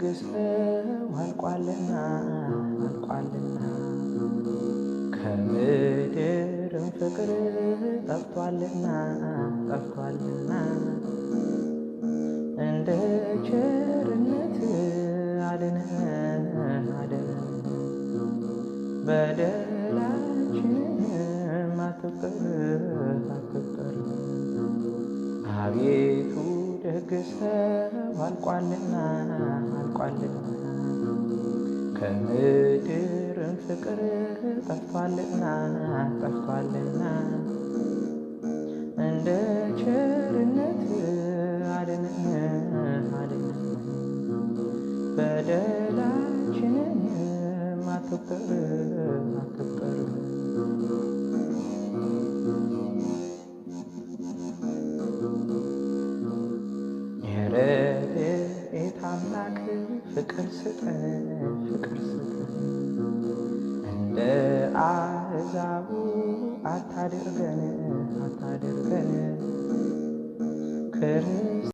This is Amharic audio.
ደግሰው አልቋልና ከምድርም ፍቅር ጠፍቷልና እንደ ቸርነት አድነን በደላችንን አትቁጠር አቤቱ ደግሰው አልቋልና ከምድርም ፍቅር ጠፍቷልና እንደ ቸርነት አድነን በደላችንን አትቁጠር የረድኤት አምላክ ፍቅር ስጠን እንደ አሕዛቡ አታድርገን